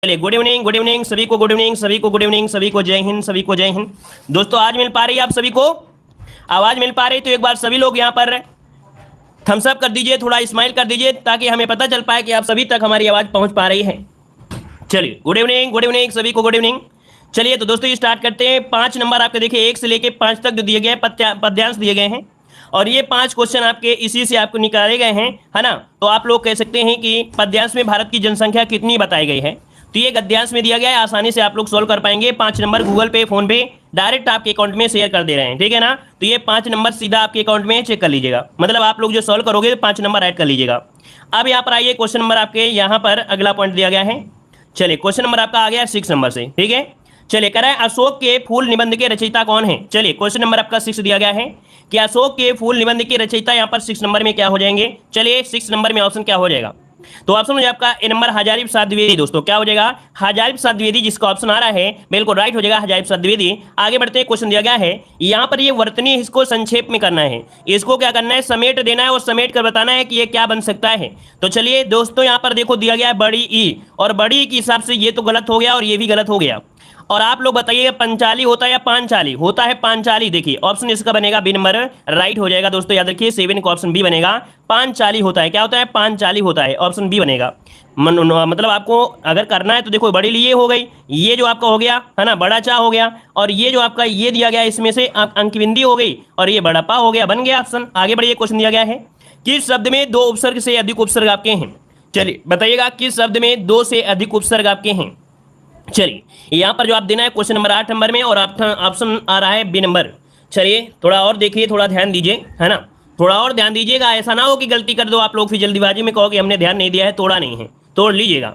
चलिए, good evening सभी को, गुड इवनिंग सभी को, गुड इवनिंग सभी को, जय हिंद सभी को, जय हिंद। दोस्तों आज मिल पा रही है आप सभी को आवाज मिल पा रही, तो एक बार सभी लोग यहाँ पर थम्स अप कर दीजिए, थोड़ा स्माइल कर दीजिए ताकि हमें पता चल पाए कि आप सभी तक हमारी आवाज पहुंच पा रही है। चलिए, गुड इवनिंग सभी को, गुड इवनिंग। चलिए तो दोस्तों ये स्टार्ट करते हैं। 5 नंबर आपके देखिए 1 से लेके 5 तक जो दिए गए पद्यांश दिए गए हैं, और ये 5 क्वेश्चन आपके इसी से आपको निकाले गए हैं, है ना। तो आप लोग कह सकते हैं कि पद्यांश में भारत की जनसंख्या कितनी बताई गई है, तो ये गद्यांश में दिया गया है, आसानी से आप लोग सोल्व कर पाएंगे। 5 नंबर गूगल पे, फोन पे डायरेक्ट आपके अकाउंट में शेयर कर दे रहे हैं, ठीक है ना। तो ये 5 नंबर सीधा आपके अकाउंट में चेक कर लीजिएगा, मतलब आप लोग जो सोल्व करोगे 5 नंबर ऐड कर लीजिएगा। अब यहाँ पर आइए, क्वेश्चन नंबर आपके यहाँ पर अगला पॉइंट दिया गया है। चलिए, क्वेश्चन नंबर आपका आ गया 6 नंबर से, ठीक है। चलिए, कह रहा है अशोक के फूल निबंध के रचयिता कौन है। चलिए, क्वेश्चन नंबर आपका 6 दिया गया है कि अशोक के फूल निबंध के रचयिता यहाँ पर 6 नंबर में क्या हो जाएंगे। चलिए, 6 नंबर में ऑप्शन क्या हो जाएगा, तो ऑप्शन हो जाएगा आपका ए नंबर हजारी प्रसाद द्विवेदी। दोस्तों क्या हो जाएगा, हजारी प्रसाद द्विवेदी, जिसका ऑप्शन आ रहा है बिल्कुल राइट हो जाएगा, हजारी प्रसाद द्विवेदी। आगे बढ़ते हैं, क्वेश्चन दिया गया है यहाँ पर ये वर्तनी, इसको संक्षेप में करना है, इसको क्या करना है, समेट देना है और समेट कर बताना है कि ये क्या बन सकता है। तो चलिए दोस्तों, यहाँ पर देखो दिया गया है बड़ी ई, और बड़ी ई के हिसाब से ये तो गलत हो गया और ये भी गलत हो गया। और आप लोग बताइए पंचाली होता है या पांचाली होता है, पांचाली। देखिए ऑप्शन इसका बनेगा बी नंबर राइट हो जाएगा। दोस्तों याद रखिए 7 का ऑप्शन बी बनेगा, पांचाली होता है। क्या होता है, पांचाली होता है, ऑप्शन बी बनेगा। मतलब आपको अगर करना है तो देखो बड़ी लिए हो गई, ये जो आपका हो गया है ना, बड़ा चा हो गया, और ये जो आपका ये दिया गया इसमें से अंकबिंदी हो गई, और ये बड़ा पा हो गया, बन गया ऑप्शन। आगे बढ़िए, क्वेश्चन दिया गया है किस शब्द में 2 उपसर्ग से अधिक उपसर्ग आपके हैं। चलिए बताइएगा, किस शब्द में 2 से अधिक उपसर्ग आपके हैं। चलिए, यहाँ पर जो आप देना है क्वेश्चन नंबर 8 नंबर में, और ऑप्शन आ रहा है बी नंबर। चलिए थोड़ा और देखिए, थोड़ा ध्यान दीजिए, है ना, थोड़ा और ध्यान दीजिएगा, ऐसा ना हो कि गलती कर दो आप लोग फिर जल्दीबाजी में कहो कि हमने ध्यान नहीं दिया है, तोड़ा नहीं है, तोड़ लीजिएगा।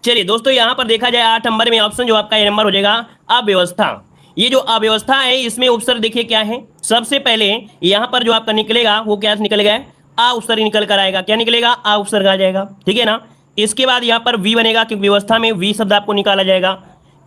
चलिए दोस्तों, यहाँ पर देखा जाए 8 नंबर में ऑप्शन जो आपका ये नंबर हो जाएगा अव्यवस्था। ये जो अव्यवस्था है इसमें उपसर्ग देखिए क्या है, सबसे पहले यहाँ पर जो आपका निकलेगा वो क्या निकलेगा, आ उपसर्ग निकल कर आएगा। क्या निकलेगा, आ उपसर्ग आ जाएगा, ठीक है ना। इसके बाद यहाँ पर वी बनेगा, क्योंकि व्यवस्था में वी शब्द आपको निकाला जाएगा।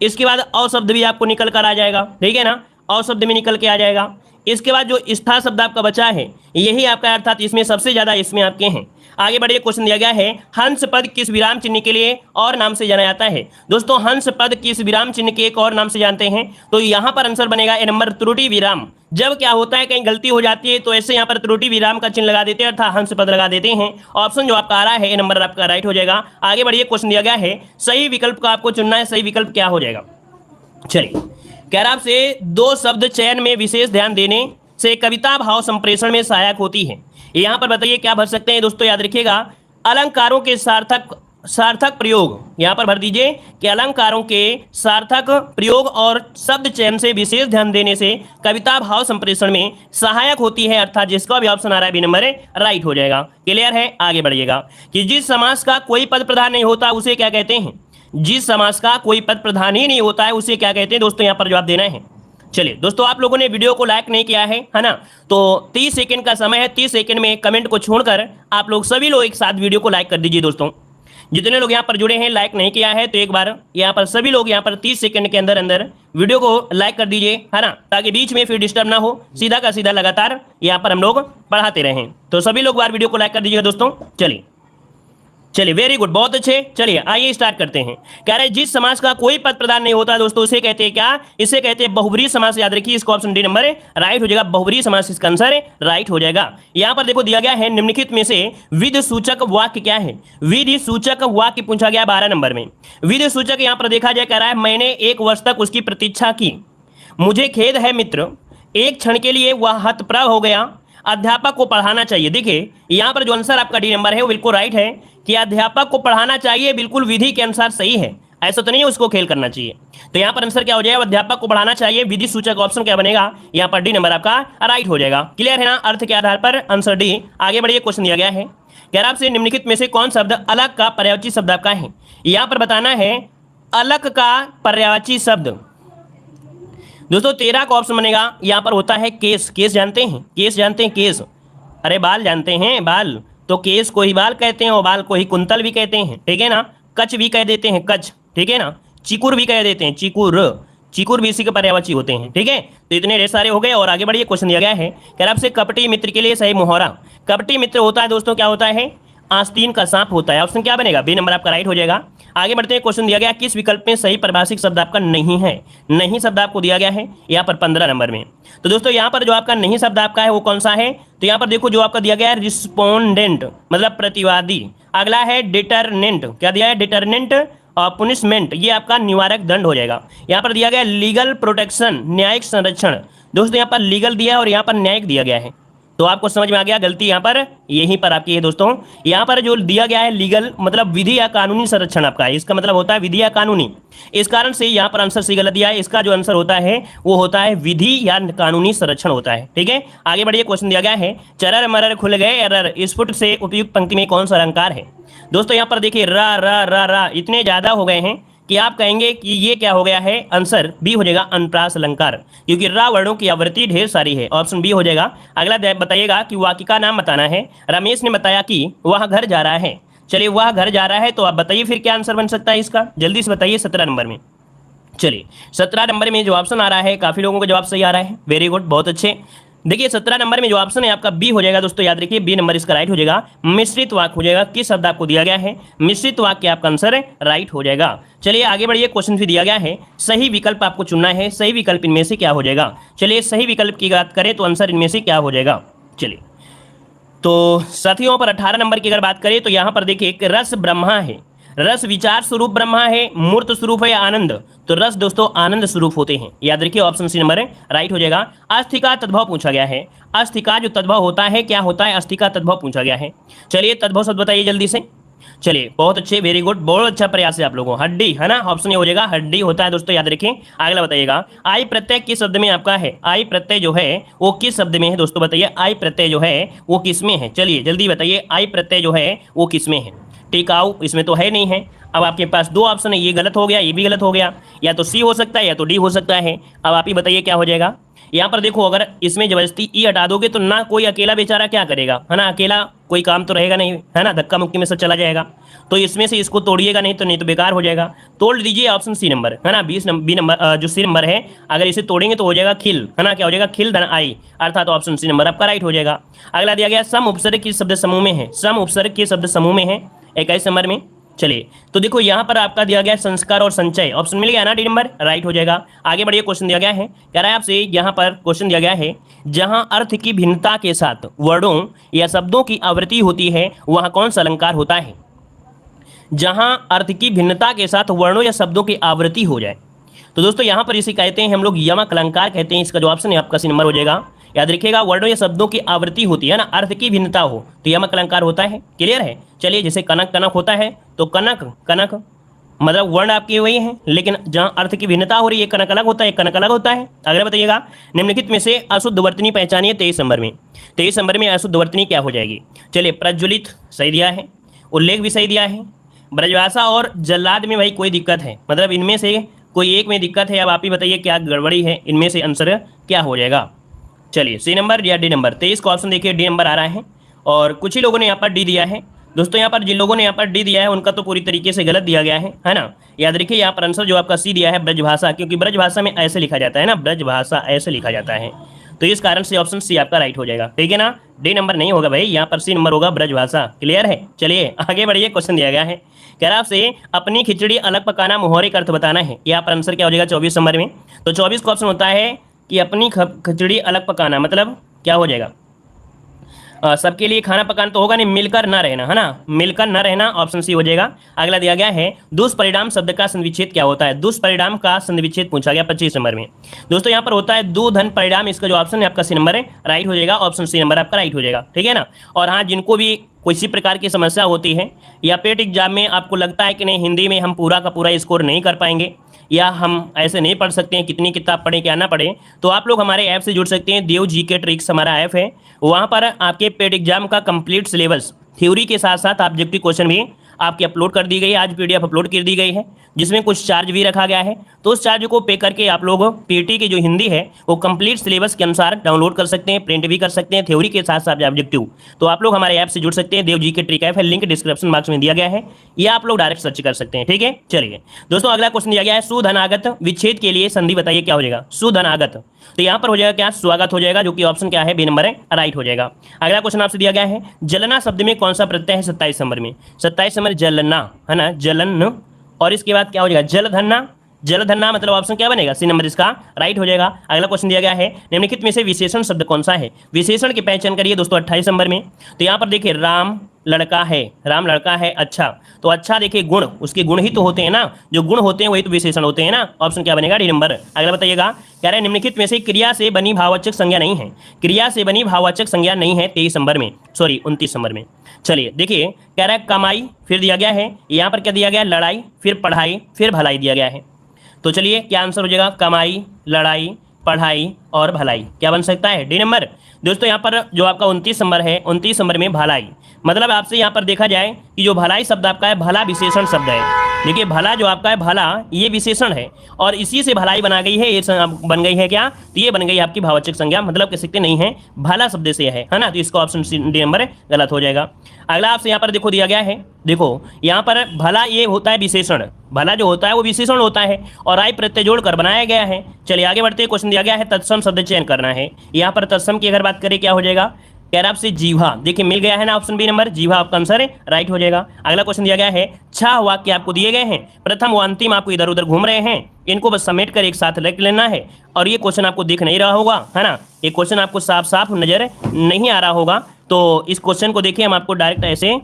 इसके बाद अ शब्द भी आपको निकल कर आ जाएगा, ठीक है ना, अ शब्द में निकल के आ जाएगा। इसके बाद जो स्था शब्द आपका बचा है यही आपका, अर्थात इसमें सबसे ज्यादा इसमें आपके हैं। आगे बढ़िए, क्वेश्चन दिया गया है हंस पद किस विराम चिन्ह के लिए और नाम से जाना जाता है। दोस्तों हंस पद किस विराम चिन्ह के एक और नाम से जानते हैं, तो यहाँ पर आंसर बनेगा ए नंबर त्रुटि विराम। जब क्या होता है, कहीं गलती हो जाती है तो ऐसे यहाँ पर त्रुटि विराम का चिन्ह लगा देते हैं, अर्थात हंस पद लगा देते हैं। ऑप्शन जो आपका आ रहा है ए नंबर आपका राइट हो जाएगा। आगे बढ़िए, क्वेश्चन दिया गया है सही विकल्प का आपको चुनना है, सही विकल्प क्या हो जाएगा। चलिए, कह रहा आपसे 2 शब्द चयन में विशेष ध्यान देने से कविता भाव संप्रेषण में सहायक होती है। यहाँ पर बताइए क्या भर सकते हैं। दोस्तों याद रखिएगा, अलंकारों के सार्थक प्रयोग, यहाँ पर भर दीजिए कि अलंकारों के सार्थक प्रयोग और शब्द चयन से विशेष ध्यान देने से कविता भाव संप्रेषण में सहायक होती है, अर्थात जिसका भी ऑप्शन आ रहा है बी नंबर राइट हो जाएगा। क्लियर है, आगे बढ़िएगा कि जिस समास का कोई पद प्रधान नहीं होता उसे क्या कहते हैं। जिस समास का कोई पद प्रधान ही नहीं होता है उसे क्या कहते हैं। दोस्तों यहाँ पर जवाब देना है। चलिए दोस्तों, आप लोगों ने वीडियो को लाइक नहीं किया है ना, तो 30 सेकंड का समय है, 30 सेकंड में कमेंट को छोड़कर आप लोग सभी लोग एक साथ वीडियो को लाइक कर दीजिए। दोस्तों जितने लोग यहाँ पर जुड़े हैं लाइक नहीं किया है, तो एक बार यहाँ पर सभी लोग यहाँ पर 30 सेकंड के अंदर अंदर वीडियो को लाइक कर दीजिए, है ना, ताकि बीच में फिर डिस्टर्ब ना हो, सीधा का सीधा लगातार यहाँ पर हम लोग पढ़ाते रहें। तो सभी लोग बार वीडियो को लाइक कर दीजिएगा दोस्तों। चलिए वेरी गुड, बहुत अच्छे। चलिए आइए स्टार्ट करते हैं। कह रहे जिस समास का कोई पद प्रधान नहीं होता दोस्तों उसे कहते हैं क्या, इसे कहते हैं बहुब्रीहि समास। याद रखिए इसका ऑप्शन डी नंबर राइट हो जाएगा, बहुब्रीहि समास इसका आंसर राइट हो जाएगा। यहाँ पर देखो दिया गया है निम्नलिखित में से विधि सूचक वाक्य क्या है। विधि सूचक वाक्य पूछा गया 12 नंबर में। विधि सूचक यहाँ पर देखा जाए, कह रहा है मैंने 1 वर्ष तक उसकी प्रतीक्षा की, मुझे खेद है मित्र, एक क्षण के लिए वह हतप्रभ हो गया, अध्यापक को पढ़ाना चाहिए। देखिए यहाँ पर जो आंसर आपका डी नंबर है वो बिल्कुल राइट है कि अध्यापक को पढ़ाना चाहिए, बिल्कुल विधि के अनुसार सही है, ऐसा तो नहीं है उसको खेल करना चाहिए। तो यहाँ पर आंसर क्या हो जाएगा, अध्यापक को पढ़ाना चाहिए, विधि सूचक ऑप्शन क्या बनेगा, यहाँ पर डी नंबर आपका राइट हो जाएगा। क्लियर है ना, अर्थ के आधार पर आंसर डी। आगे बढ़िए, क्वेश्चन दिया गया है, कह रहा आपसे निम्नलिखित में से कौन शब्द अलग का पर्यायवाची शब्द आपका है। यहाँ पर बताना है अलग का पर्यायवाची शब्द। दोस्तों 13 का ऑप्शन बनेगा, यहाँ पर होता है केस। केस जानते हैं, केस जानते हैं, केस, अरे बाल जानते हैं, बाल, तो केस को ही बाल कहते हैं और बाल को ही कुंतल भी कहते हैं, ठीक है ना। कच भी कह देते हैं, कच, ठीक है ना। चिकुर भी कह देते हैं, चिकुर, चिकुर भी इसी के पर्यायवाची होते हैं, ठीक है। तो इतने ढेर सारे हो गए। और आगे बढ़िए, क्वेश्चन दिया गया है, कह रहा आपसे कपटी मित्र के लिए सही मुहावरा। कपटी मित्र होता है दोस्तों क्या होता है, आस्तीन का सांप होता है। ऑप्शन क्या बनेगा, बी नंबर आपका राइट हो जाएगा। आगे बढ़ते हैं, क्वेश्चन दिया गया किस विकल्प में सही परिभाषिक शब्द आपका नहीं है। नहीं शब्द आपको दिया गया है यहाँ पर 15 नंबर में। तो दोस्तों यहाँ पर जो आपका नहीं शब्द आपका है वो कौन सा है, तो यहाँ पर देखो जो आपका दिया गया है रिस्पोंडेंट मतलब प्रतिवादी। अगला है डिटरनेंट, क्या दिया है डिटरनेंट पुनिशमेंट, ये आपका निवारक दंड हो जाएगा। यहाँ पर दिया गया लीगल प्रोटेक्शन न्यायिक संरक्षण। दोस्तों यहाँ पर लीगल दिया है और यहाँ पर न्यायिक दिया गया है, तो आपको समझ में आ गया गलती यहाँ पर यहीं पर आपकी है दोस्तों। यहाँ पर जो दिया गया है लीगल मतलब विधि या कानूनी संरक्षण आपका है, इसका मतलब होता है विधि या कानूनी। इस कारण से यहाँ पर आंसर सी गलत दिया है, इसका जो आंसर होता है वो होता है विधि या कानूनी संरक्षण होता है। ठीक है, आगे बढ़िए, क्वेश्चन दिया गया है चरर मरर खुल गए एरर स्फुट से उपयुक्त पंक्ति में कौन सा अलंकार है। दोस्तों यहाँ पर देखिए रा रा रा रा इतने ज्यादा हो गए हैं कि आप कहेंगे कि ये क्या हो गया है, आंसर बी हो जाएगा अनुप्रास अलंकार, क्योंकि रा वर्णों की आवृत्ति ढेर सारी है, ऑप्शन बी हो जाएगा। अगला बताइएगा कि वाक्य नाम बताना है। रमेश ने बताया कि वह घर जा रहा है। चलिए वह घर जा रहा है, तो आप बताइए फिर क्या आंसर बन सकता है इसका, जल्दी से बताइए 17 नंबर में। चलिए 17 नंबर में जो ऑप्शन आ रहा है, काफी लोगों का जवाब सही आ रहा है, वेरी गुड, बहुत अच्छे। देखिए 17 नंबर में जो ऑप्शन है आपका बी हो जाएगा दोस्तों, याद रखिए बी नंबर इसका राइट हो जाएगा। मिश्रित वाक्य हो जाएगा, किस शब्द आपको दिया गया है, मिश्रित वाक्य आपका आंसर राइट हो जाएगा। चलिए आगे बढ़िए, क्वेश्चन भी दिया गया है सही विकल्प आपको चुनना है, सही विकल्प इनमें से क्या हो जाएगा। चलिए सही विकल्प की बात करें तो आंसर इनमें से क्या हो जाएगा। चलिए तो साथियों पर 18 नंबर की अगर बात करें तो यहाँ पर देखिए एक रस ब्रह्मा है, रस विचार स्वरूप ब्रह्मा है, मूर्त स्वरूप है आनंद, तो रस दोस्तों आनंद स्वरूप होते हैं, याद रखिए ऑप्शन सी नंबर राइट हो जाएगा। अस्थि का तद्भव पूछा गया है, अस्थि का जो तद्भव होता है क्या होता है, अस्थि का तद्भव पूछा गया है। चलिए तद्भव शब्द बताइए जल्दी से। चलिए बहुत अच्छे, वेरी गुड, बहुत अच्छा प्रयास है आप लोगों। हड्डी है ना, ऑप्शन ये हो जाएगा, हड्डी होता है दोस्तों, याद रखें। अगला बताइएगा आई प्रत्यय किस शब्द में आपका है, आई प्रत्यय जो है वो किस शब्द में है दोस्तों, बताइए आई प्रत्यय जो है वो किस में है। चलिए जल्दी बताइए आई प्रत्यय जो है वो किस में है। टिकाऊ इसमें तो है नहीं है। अब आपके पास दो ऑप्शन है, ये गलत हो गया, ये भी गलत हो गया, या तो सी हो सकता है या तो डी हो सकता है। अब आप ही बताइए क्या हो जाएगा। यहाँ पर देखो अगर इसमें जबरदस्ती ई हटा दोगे तो ना कोई अकेला बेचारा क्या करेगा, है ना, अकेला कोई काम तो रहेगा नहीं, है ना, धक्का मुक्की में सब चला जाएगा। तो इसमें से इसको तोड़िएगा नहीं तो बेकार हो जाएगा। तोड़ दीजिए ऑप्शन सी नंबर, है ना, बी नंबर जो सी नंबर है, अगर इसे तोड़ेंगे तो हो जाएगा खिल, है ना, क्या हो जाएगा खिल धन आई, अर्थात ऑप्शन सी नंबर आपका राइट हो जाएगा। अगला दिया गया सम उपसर्ग किस शब्द समूह में है, सम उपसर्ग के शब्द समूह में है 21 नंबर में। चलिए तो देखो यहाँ पर आपका दिया गया है संस्कार और संचय, ऑप्शन मिल गया ना, डी नंबर राइट हो जाएगा। आगे बढ़िए, क्वेश्चन दिया गया है, कह रहा है आपसे यहाँ पर क्वेश्चन दिया गया है जहाँ अर्थ की भिन्नता के साथ वर्णों या शब्दों की आवृत्ति होती है वहाँ कौन सा अलंकार होता है। जहाँ अर्थ की भिन्नता के साथ वर्णों या शब्दों की आवृत्ति हो जाए, तो दोस्तों यहाँ पर इसे कहते हैं हम लोग यमक अलंकार कहते हैं। इसका जो ऑप्शन है आपका सी नंबर हो जाएगा। याद रखिएगा वर्णों या शब्दों की आवृत्ति होती है ना, अर्थ की भिन्नता हो तो यमक अलंकार होता है, क्लियर है। चलिए जैसे कनक कनक होता है तो कनक कनक मतलब वर्ण आपके वही है, लेकिन जहाँ अर्थ की भिन्नता हो रही है कनक अलग होता है, कनक अलग होता है। अगला बताइएगा निम्नलिखित में से अशुद्ध वर्तनी पहचानिए 23 नंबर में। 23 नंबर में अशुद्ध वर्तनी क्या हो जाएगी। चलिए प्रज्वलित सही दिया है, उल्लेख भी सही दिया है, ब्रजभाषा और जल्लाद में भाई कोई दिक्कत है, मतलब इनमें से कोई एक में दिक्कत है। अब आप ही बताइए क्या गड़बड़ी है, इनमें से आंसर क्या हो जाएगा। चलिए सी नंबर या डी नंबर, 23 का ऑप्शन देखिए डी नंबर आ रहा है, और कुछ ही लोगों ने यहाँ पर डी दिया है। दोस्तों यहाँ पर जिन लोगों ने यहाँ पर डी दिया है उनका तो पूरी तरीके से गलत दिया गया है ना। याद रखिए यहाँ पर आंसर जो आपका सी दिया है ब्रजभाषा, क्योंकि ब्रजभाषा में ऐसे लिखा जाता है ना, ब्रजभाषा ऐसे लिखा जाता है, तो इस कारण से ऑप्शन सी आपका राइट हो जाएगा, ठीक है ना। डी नंबर नहीं होगा भाई, यहाँ पर सी नंबर होगा ब्रजभाषा, क्लियर है। चलिए आगे बढ़िए, क्वेश्चन दिया गया है, कह रहा आपसे अपनी खिचड़ी अलग पकाना मुहावरे का अर्थ बताना है। यहाँ पर आंसर क्या हो जाएगा 24 नंबर में। तो 24 का ऑप्शन होता है कि अपनी खिचड़ी अलग पकाना, मतलब क्या हो जाएगा, सबके लिए खाना पकाना तो होगा नहीं, मिलकर ना रहना, है ना, मिलकर ना रहना, ऑप्शन सी हो जाएगा। अगला दिया गया है दुष्परिणाम शब्द का संविच्छेद क्या होता है। दुष्परिणाम का संविच्छेद पूछा गया 25 नंबर में। दोस्तों यहाँ पर होता है दो धन परिणाम, इसका जो ऑप्शन है आपका सी नंबर है राइट हो जाएगा, ऑप्शन सी नंबर आपका राइट हो जाएगा, ठीक है ना। और हाँ, जिनको भी किसी प्रकार की समस्या होती है या पेट एग्जाम में आपको लगता है कि नहीं हिंदी में हम पूरा का पूरा स्कोर नहीं कर पाएंगे या हम ऐसे नहीं पढ़ सकते हैं, कितनी किताब पढ़ें क्या ना पढ़ें, तो आप लोग हमारे ऐप से जुड़ सकते हैं। देव जी के ट्रिक्स हमारा ऐप है, वहाँ पर आपके पेट एग्जाम का कंप्लीट सिलेबस थ्योरी के साथ साथ ऑब्जेक्टिव क्वेश्चन भी आपकी अपलोड कर दी गई है। आज पीडीएफ अपलोड कर दी गई है जिसमें कुछ चार्ज भी रखा गया है, तो उस चार्ज को पे करके आप लोग पीटी की जो हिंदी है वो कंप्लीट सिलेबस के अनुसार डाउनलोड कर सकते हैं, प्रिंट भी कर सकते हैं, थ्योरी के साथ साथ ऑब्जेक्टिव। तो आप लोग हमारे ऐप से जुड़ सकते हैं, देव जी के ट्रिक ऐप है, लिंक डिस्क्रिप्शन बॉक्स में दिया गया है, या आप लोग डायरेक्ट सर्च कर सकते हैं, ठीक है। चलिए दोस्तों अगला क्वेश्चन दिया गया है सुधनागत विच्छेद के लिए संधि बताइए क्या हो जाएगा। सुधनागत, तो यहाँ पर हो जाएगा क्या, स्वागत हो जाएगा, जो कि ऑप्शन क्या है बी नंबर है राइट हो जाएगा। अगला क्वेश्चन आपसे दिया गया है जलना शब्द में कौन सा प्रत्यय है 27 नंबर में। 27 नंबर जलना, है ना, जलन और इसके बाद क्या हो जाएगा, जलधन्ना। जलधन्ना मतलब ऑप्शन क्या बनेगा, सी नंबर इसका राइट हो जाएगा। अगला क्वेश्चन दिया गया है, निम्नलिखित में से विशेषण शब्द कौन सा है। विशेषण की पहचान करिए दोस्तों 28 नंबर में। तो यहाँ पर देखिए राम लड़का है, राम लड़का है अच्छा, तो अच्छा देखिए गुण, उसके गुण ही तो होते हैं ना, जो गुण होते हैं वही तो विशेषण होते हैं ना। ऑप्शन क्या बनेगा, डी नंबर। अगला बताइएगा, कह रहे हैं निम्नलिखित में से क्रिया से बनी भाववाचक संज्ञा नहीं है। क्रिया से बनी भाववाचक संज्ञा नहीं है 23 नंबर में, सॉरी 29 नंबर में। चलिए देखिए, कह रहा है कमाई, फिर दिया गया है यहाँ पर क्या दिया गया है, लड़ाई, फिर पढ़ाई, फिर भलाई दिया गया है। तो चलिए क्या आंसर हो जाएगा, कमाई, लड़ाई, पढ़ाई और भलाई, क्या बन सकता है, डी नंबर। दोस्तों यहाँ पर जो आपका 29 नंबर है, 29 नंबर में भलाई, मतलब आपसे यहाँ पर देखा जाए कि जो भलाई शब्द आपका है, भला विशेषण शब्द है। देखिए भला जो आपका है, भला ये विशेषण है और इसी से भलाई बना गई है, ये बन गई है क्या, तो ये बन गई आपकी भाववाचक संज्ञा, मतलब कह सकते नहीं है, भला शब्द से है ना। तो इसका ऑप्शन डी नंबर गलत हो जाएगा। अगला आपसे यहाँ पर देखो दिया गया है, देखो यहाँ पर भला ये होता है विशेषण, भला जो होता है वो विशेषण होता है और आई प्रत्यय जोड़कर बनाया गया है। चलिए आगे बढ़ते हैं, क्वेश्चन दिया गया है तत्सम शब्द चयन करना है। यहाँ पर तत्सम की अगर बात करें क्या हो जाएगा, कह रहा आपसे जीवा, देखिए मिल गया है ना ऑप्शन बी नंबर, जीवा आपका आंसर है, राइट हो जाएगा। अगला क्वेश्चन दिया गया है, 6 वाक्य आपको दिए गए हैं, प्रथम व अंतिम आपको इधर उधर घूम रहे हैं, इनको बस समेट कर एक साथ रख लेना है। और ये क्वेश्चन आपको दिख नहीं रहा होगा है ना, ये क्वेश्चन आपको साफ साफ नजर नहीं आ रहा होगा, तो इस क्वेश्चन को देखिए हम आपको डायरेक्ट ऐसे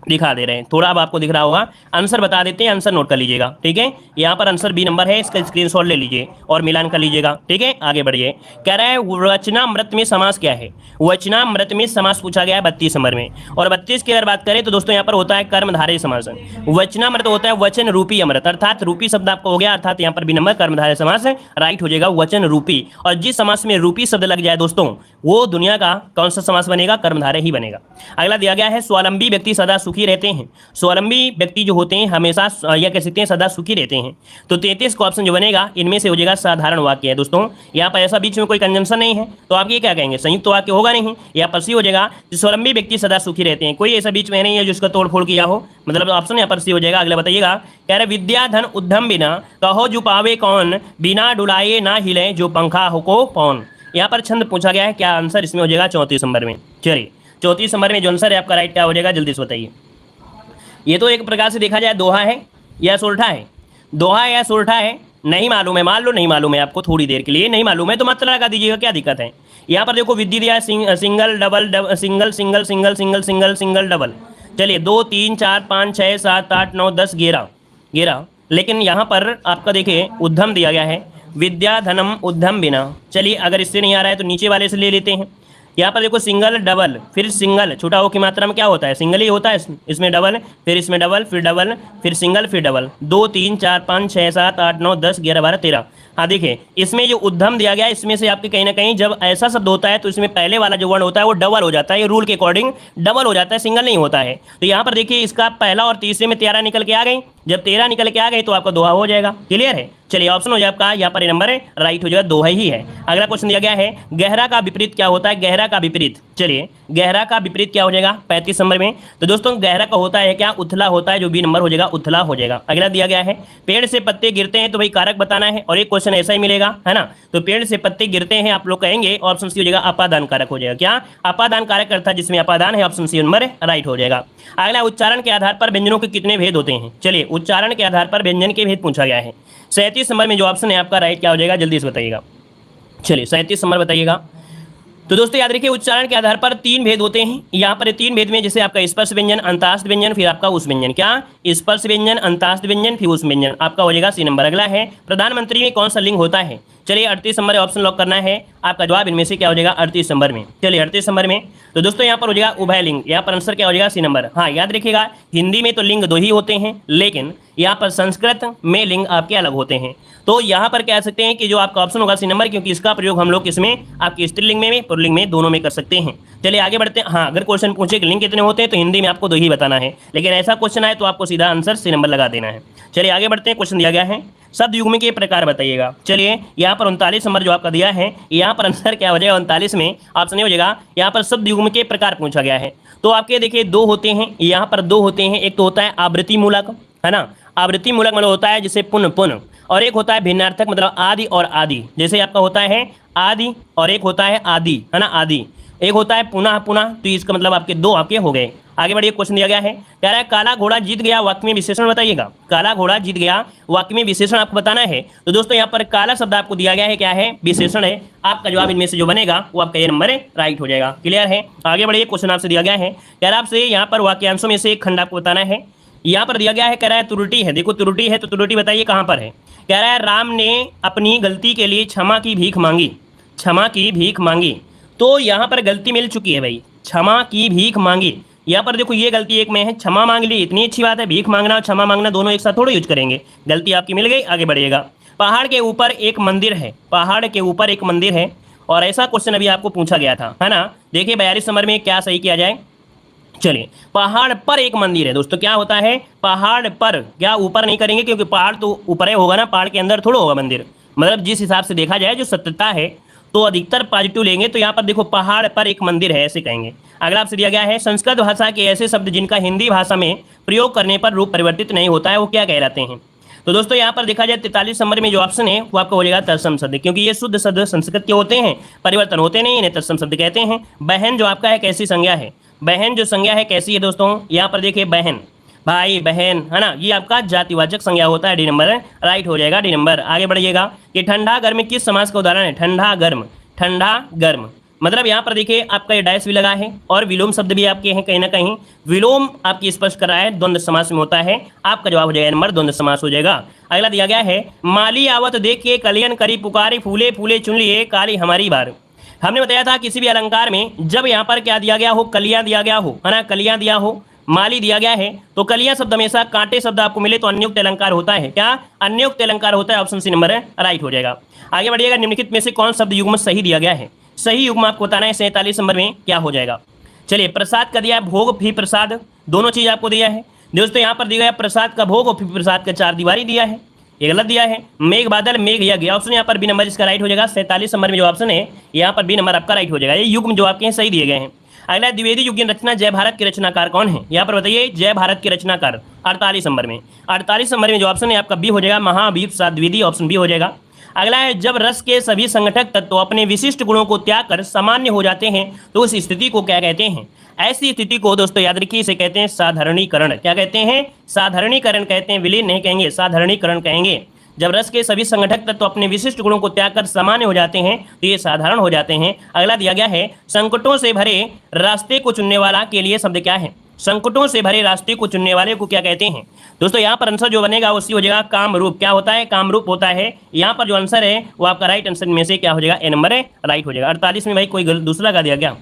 दिखा दे रहे हैं, थोड़ा अब आपको दिख रहा होगा। आंसर बता देते हैं, आंसर नोट कर लीजिएगा, ठीक है। यहाँ पर आंसर बी नंबर है, इसका स्क्रीनशॉट ले लीजिए और मिलान कर लीजिएगा, ठीक है। आगे बढ़िए, कह रहा है वचनामृत में समास क्या है। वचनामृत में समास पूछा गया है 32 नंबर में, और 32 की अगर बात करें तो दोस्तों यहाँ पर होता है कर्मधारय समास। वचनामृत होता है वचन रूपी अमृत, अर्थात रूपी शब्द आपको हो गया, अर्थात यहाँ पर बी नंबर कर्मधारय समास राइट हो जाएगा, वचन रूपी। और जिस समास में रूपी शब्द लग जाए दोस्तों, वो दुनिया का कौन सा समास बनेगा, कर्मधारय ही बनेगा। अगला दिया गया है, स्वावलंबी व्यक्ति सदा सुखी रहते हैं। स्वावलंबी व्यक्ति जो होते हैं हमेशा या कह सकते हैं सदा सुखी रहते हैं। तो 33 का ऑप्शन जो बनेगा इनमें से हो जाएगा साधारण वाक्य है दोस्तों। यहाँ पर ऐसा बीच में कोई कंजंक्शन नहीं है, तो आप ये क्या कहेंगे, संयुक्त वाक्य होगा नहीं, यहाँ पर सी हो जाएगा, स्वावलंबी व्यक्ति सदा सुखी रहते हैं। कोई ऐसा बीच में नहीं है जिसका तोड़फोड़ किया हो, मतलब ऑप्शन यहाँ पर सी हो जाएगा। अगला बताइएगा, कह रहे विद्या धन उद्यम बिना, कहो जो पावे कौन, बिना डुलाए ना हिले, जो पंखा हो को पौन। यहाँ पर छंद पूछा गया है, क्या आंसर इसमें हो जाएगा 34 नंबर में। चलिए 34 नंबर में जो आंसर है आपका राइट क्या हो जाएगा, जल्दी से बताइए। ये तो एक प्रकार से देखा जाए दोहा है या सोरठा है, दोहा या सोरठा है, नहीं मालूम है, मान लो नहीं मालूम है आपको, थोड़ी देर के लिए नहीं मालूम है तो मत लगा दीजिएगा, क्या दिक्कत है। यहाँ पर देखो विधि दिया है, single double single single single single single single double. चलिए 2 3 4 5 6 7 8 9 10 11, लेकिन यहाँ पर आपका देखिए उद्यम दिया गया है, विद्या धनम उद्यम बिना। चलिए अगर इससे नहीं आ रहा है तो नीचे वाले से ले लेते हैं। यहाँ पर देखो सिंगल डबल, फिर सिंगल, छोटा ओ की मात्रा में क्या होता है, सिंगल ही होता है, इसमें डबल, फिर इसमें डबल, फिर डबल, फिर सिंगल, फिर डबल। 2 3 4 5 6 7 8 9 10 11 12 13। हाँ देखिए इसमें जो उद्यम दिया गया है, इसमें से आपके कहीं ना कहीं जब ऐसा शब्द होता है तो इसमें पहले वाला जो वर्ण होता है वो डबल हो जाता है, ये रूल के अकॉर्डिंग डबल हो जाता है, सिंगल नहीं होता है। तो यहाँ पर देखिए इसका पहला और तीसरे में 13 निकल के आ गई, जब 13 निकल के आ गई तो आपका दोहा हो जाएगा, क्लियर है। चलिए ऑप्शन हो जाए आपका यहाँ पर नंबर राइट हो जाएगा, दोहा ही है। अगला क्वेश्चन दिया गया है, गहरा का विपरीत क्या होता है, गहरा का विपरीत। चलिए गहरा का विपरीत क्या हो जाएगा 35 नंबर में, तो दोस्तों गहरा का होता है क्या, उथला होता है, जो बी नंबर हो जाएगा उथला हो जाएगा। अगला दिया गया है, पेड़ से पत्ते गिरते हैं तो भाई कारक बताना है, और एक क्वेश्चन ऐसा ही मिलेगा है ना, तो पेड़ से पत्ते गिरते हैं आप लोग कहेंगे, ऑप्शन सी हो जाएगा अपादान कारक हो जाएगा, क्या अपादान कारक अर्थात जिसमें अपादान है, ऑप्शन सी नंबर राइट हो जाएगा। अगला उच्चारण के आधार पर व्यंजनों के कितने भेद होते हैं। चलिए उच्चारण के आधार पर व्यंजन के भेद पूछा गया है। 37 नंबर में जो ऑप्शन है आपका राइट क्या हो जाएगा, जल्दी से बताइएगा। चलिए 37 नंबर बताइएगा। तो दोस्तों याद रखिए उच्चारण के आधार पर 3 भेद होते हैं। यहाँ पर 3 भेद में जैसे आपका स्पर्श व्यंजन, अंतास्थ व्यंजन, फिर आपका उस व्यंजन, क्या स्पर्श व्यंजन, अंतास्थ व्यंजन, फिर उस व्यंजन, आपका हो जाएगा सी नंबर। अगला है प्रधानमंत्री में कौन सा लिंग होता है। चलिए 38 नंबर ऑप्शन लॉक करना है, आपका जवाब इनमें से क्या हो जाएगा 38 नंबर में। चलिए 38 नंबर में तो दोस्तों यहाँ पर हो जाएगा उभय लिंग, यहाँ पर आंसर क्या हो जाएगा सी नंबर। हाँ याद रखिएगा हिंदी में तो लिंग 2 ही होते हैं, लेकिन यहाँ पर संस्कृत में लिंग आपके अलग होते हैं। तो यहाँ पर कह सकते हैं कि जो आपका ऑप्शन होगा सी नंबर, क्योंकि इसका प्रयोग हम लोग किसमें, आपके स्त्रीलिंग में पुल्लिंग में दोनों में कर सकते हैं। चलिए आगे बढ़ते हैं। हाँ अगर क्वेश्चन पूछे कि लिंग कितने होते हैं तो हिंदी में आपको 2 ही बताना है, लेकिन ऐसा क्वेश्चन आए तो आपको सीधा आंसर सी नंबर लगा देना है। चलिए आगे बढ़ते हैं, क्वेश्चन दिया गया है शब्द युग्म के प्रकार बताइएगा। चलिए यहाँ पर 39 नंबर जो आपका दिया है, यहाँ पर आंसर क्या हो जाएगा 39 में, ऑप्शन हो जाएगा यहाँ पर शब्द युग्म के प्रकार पूछा गया है। तो आपके देखिए 2 होते हैं, यहाँ पर 2 होते हैं, एक तो होता है आवृत्ति मूलक है ना, आवृत्ति मूलक मतलब होता है जैसे पुनः पुनः, और एक होता है भिन्नार्थक मतलब आदि और आदि, जैसे आपका होता है आदि और एक होता है आदि है ना, आदि एक होता है पुनः पुनः, तो इसका मतलब आपके 2 आपके हो गए। आगे बढ़िए, क्वेश्चन दिया गया है, कह रहा है काला घोड़ा जीत गया, वाक्य में विशेषण बताइएगा। काला घोड़ा जीत गया, वाक्य में विशेषण आपको बताना है। तो दोस्तों यहाँ पर काला शब्द आपको दिया गया है, क्या है, विशेषण है। आपका जवाब इनमें से जो बनेगा वो आपका ये नंबर राइट हो जाएगा। क्लियर है। आगे बढ़िए, क्वेश्चन आपसे दिया गया है, कह रहा है आपसे यहाँ पर वाक्यांशों में से एक खंड आपको बताना है। यहाँ पर दिया गया है, कह रहा है त्रुटि है। देखो त्रुटि है तो त्रुटि बताइए कहाँ पर है। कह रहा है राम ने अपनी गलती के लिए क्षमा की भीख मांगी, क्षमा की भीख मांगी। तो यहाँ पर गलती मिल चुकी है भाई, क्षमा की भीख मांगी। यहाँ पर देखो ये गलती एक में है, क्षमा मांग ली, इतनी अच्छी बात है। भीख मांगना और क्षमा मांगना दोनों एक साथ थोड़ा यूज करेंगे। गलती आपकी मिल गई, आगे बढ़िएगा। पहाड़ के ऊपर एक मंदिर है, पहाड़ के ऊपर एक मंदिर है। और ऐसा क्वेश्चन अभी आपको पूछा गया था, है ना। देखिए 42 नंबर में क्या सही किया जाए। चलिए, पहाड़ पर एक मंदिर है। दोस्तों क्या होता है, पहाड़ पर, क्या ऊपर नहीं करेंगे क्योंकि पहाड़ तो ऊपर ही होगा ना, पहाड़ के अंदर थोड़ा होगा मंदिर। मतलब जिस हिसाब से देखा जाए जो सत्यता है तो अधिकतर पॉजिटिव लेंगे। तो यहाँ पर देखो पहाड़ पर एक मंदिर है ऐसे कहेंगे। अगला आपसे दिया गया है, संस्कृत भाषा के ऐसे शब्द जिनका हिंदी भाषा में प्रयोग करने पर रूप परिवर्तित नहीं होता है वो क्या कहलाते हैं। तो दोस्तों यहाँ पर देखा जाए 43 नंबर में जो ऑप्शन है वो आपका हो जाएगा तत्सम शब्द, क्योंकि ये शुद्ध शब्द संस्कृत के होते हैं, परिवर्तन होते नहीं, इन्हें तत्सम शब्द कहते हैं। बहन जो आपका है कैसी संज्ञा है, बहन जो संज्ञा है कैसी है दोस्तों, यहाँ पर देखिए बहन, भाई बहन, है ना, ये आपका जातिवाचक संज्ञा होता है। डी नंबर राइट हो जाएगा, डी नंबर। आगे बढ़िएगा कि ठंडा गर्म किस समास का उदाहरण है। ठंडा गर्म, ठंडा गर्म, मतलब यहाँ पर देखिए आपका ये डैश भी लगा है और विलोम शब्द भी आपके हैं कहीं ना कहीं। विलोम आपकी स्पष्ट कर रहा है, द्वंद्व समास में होता है। आपका जवाब हो जाएगा नंबर द्वंद्व समास हो जाएगा। अगला दिया गया है, माली आवत देख के कलियन करी पुकारी, फूले फूले चुन लिए काली हमारी बार। हमने बताया था किसी भी अलंकार में जब यहाँ पर क्या दिया गया हो, कलियां दिया गया हो, है ना, कलियां दिया हो, माली दिया गया है, तो कलियां शब्द हमेशा कांटे शब्द आपको मिले तो अन्युक्त अलंकार होता है। क्या, अन्युक्त अलंकार होता है। ऑप्शन सी नंबर राइट हो जाएगा। आगे बढ़िएगा, निम्नलिखित में से कौन शब्द युग्म सही दिया गया है। सही युग्म आपको बताना है। 47 नंबर में क्या हो जाएगा। चलिए, प्रसाद का दिया है, भोग फी प्रसाद, दोनों चीज आपको दिया है। दोस्तों यहाँ पर दिया गया प्रसाद का भोग और फी प्रसाद का चार दीवारी दिया है, ये गलत दिया है। मेघ बादल मेघ यज्ञ, ऑप्शन यहाँ पर बी नंबर इसका राइट हो जाएगा। 47 नंबर में जो ऑप्शन है यहाँ पर बी नंबर आपका राइट हो जाएगा। ये युग्म जो आपके हैं सही दिए गए हैं। अगला द्विवेदी युग्म रचना जय भारत के रचनाकार कौन है, यहाँ पर बताइए जय भारत के रचनाकार। 48 नंबर में, 48 नंबर में जो ऑप्शन है आपका बी हो जाएगा, महावीर प्रसाद द्विवेदी, ऑप्शन बी हो जाएगा। अगला है, जब रस के सभी संगठक तत्व अपने विशिष्ट गुणों को त्याग कर सामान्य हो जाते हैं तो उस स्थिति को क्या कहते हैं। ऐसी स्थिति को दोस्तों याद रखिए, इसे कहते हैं साधारणीकरण। क्या कहते हैं, साधारणीकरण कहते हैं, विलीन नहीं कहेंगे, साधारणीकरण कहेंगे। जब रस के सभी संगठक तत्व अपने विशिष्ट गुणों को त्याग कर सामान्य हो जाते हैं तो ये साधारण हो जाते हैं। अगला दिया गया है, संकटों से भरे रास्ते को चुनने वाला के लिए शब्द क्या है। संकटों से भरे रास्ते को चुनने वाले को क्या कहते हैं। दोस्तों यहाँ पर आंसर जो बनेगा उसी हो जाएगा कामरूप। क्या होता है, कामरूप होता है। यहाँ पर जो आंसर है वो आपका राइट आंसर में से क्या हो जाएगा, ए नंबर है राइट हो जाएगा। 48 में भाई कोई दूसरा का दिया गया,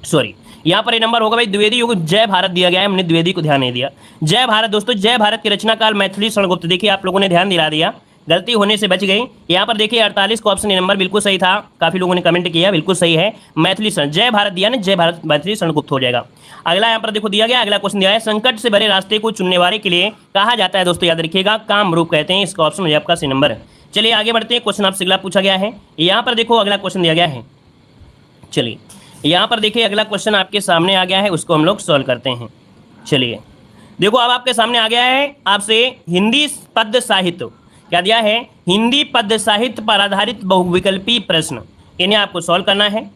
सॉरी, यहाँ पर ए नंबर होगा भाई द्विवेदी युग जय भारत दिया गया है, हमने द्विवेदी को ध्यान नहीं दिया। जय भारत, दोस्तों जय भारत के रचनाकार मैथिली शरणगुप्त, देखिए आप लोगों ने ध्यान दिला दिया, गलती होने से बच गई। यहाँ पर देखिए 48 का ऑप्शन ए नंबर बिल्कुल सही था, काफी लोगों ने कमेंट किया, बिल्कुल सही है। मैथिली शरण, जय भारत दिया ना, जय भारत मैथिली शरणगुप्त हो जाएगा। अगला यहाँ पर देखो दिया गया, अगला क्वेश्चन दिया है, संकट से भरे रास्ते को चुनने वाले के लिए कहा जाता है दोस्तों, याद रखिएगा कामरूप कहते हैं। इसका ऑप्शन हो जाए आपका सी नंबर है। चलिए आगे बढ़ते हैं, क्वेश्चन आपसे अगला पूछा गया है। यहाँ पर देखो अगला क्वेश्चन दिया गया है। चलिए यहाँ पर देखिए अगला क्वेश्चन आपके सामने आ गया है, उसको हम लोग सॉल्व करते हैं। चलिए देखो अब आपके सामने आ गया है, आपसे हिंदी पद्य साहित्य क्या दिया है, हिंदी पद्य साहित्य पर आधारित बहुविकल्पी प्रश्न, इन्हें आपको सॉल्व करना है।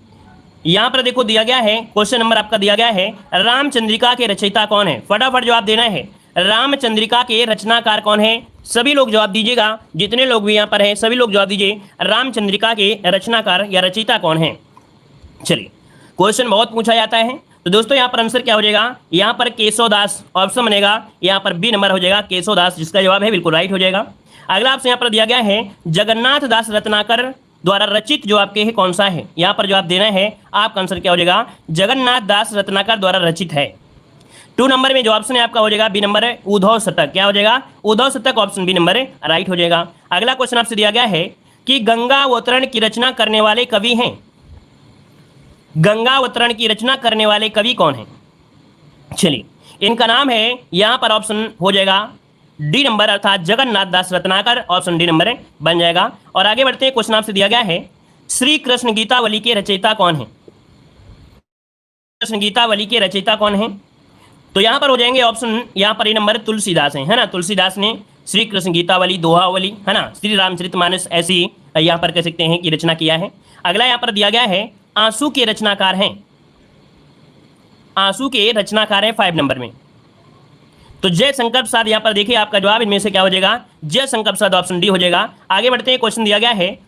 यहाँ पर देखो दिया गया है, क्वेश्चन नंबर आपका दिया गया है, रामचंद्रिका के रचयिता कौन है। फटाफट जवाब देना है, रामचंद्रिका के रचनाकार कौन है। सभी लोग जवाब दीजिएगा, जितने लोग भी यहाँ पर हैं सभी लोग जवाब दीजिए, रामचंद्रिका के रचनाकार या रचयिता कौन है। चलिए क्वेश्चन बहुत पूछा जाता है, तो दोस्तों यहाँ पर आंसर क्या हो जाएगा, यहाँ पर केशवदास ऑप्शन बनेगा, यहाँ पर बी नंबर हो जाएगा केशवदास, जिसका जवाब है बिल्कुल राइट हो जाएगा। अगला आपसे यहाँ पर दिया गया है, जगन्नाथ दास रत्नाकर द्वारा रचित जो आपके है कौन सा है। यहाँ पर जवाब देना है, आपका आंसर क्या हो जाएगा, जगन्नाथ दास रत्नाकर द्वारा रचित है। 2 नंबर में जो ऑप्शन है आपका हो जाएगा बी नंबर है उद्धव शतक, क्या हो जाएगा उद्धव शतक, ऑप्शन बी नंबर है राइट हो जाएगा। अगला क्वेश्चन आपसे दिया गया है कि गंगा अवतरण की रचना करने वाले कवि हैं, गंगा अवतरण की रचना करने वाले कवि कौन है। चलिए इनका नाम है, यहाँ पर ऑप्शन हो जाएगा डी नंबर अर्थात जगन्नाथ दास रत्नाकर, ऑप्शन डी नंबर बन जाएगा। और आगे बढ़ते हैं, क्वेश्चन आपसे दिया गया है, श्री कृष्ण गीतावली के रचयिता कौन है। कृष्ण गीतावली के रचयिता कौन है, तो यहाँ पर हो जाएंगे ऑप्शन, यहाँ पर ए नंबर तुलसीदास है ना, तुलसीदास ने श्री कृष्ण गीतावली, दोहावली है ना, श्री रामचरितमानस ऐसी यहाँ पर कह सकते हैं कि रचना किया है। अगला यहाँ पर दिया गया है, आंसू के रचनाकार हैं, आंसू के रचनाकार हैं 5 नंबर में। तो जय शंकर प्रसाद यहाँ पर देखिए आपका जवाब इनमें से क्या हो जाएगा, जय शंकर प्रसाद, ऑप्शन डी हो जाएगा। आगे बढ़ते हैं, क्वेश्चन दिया गया है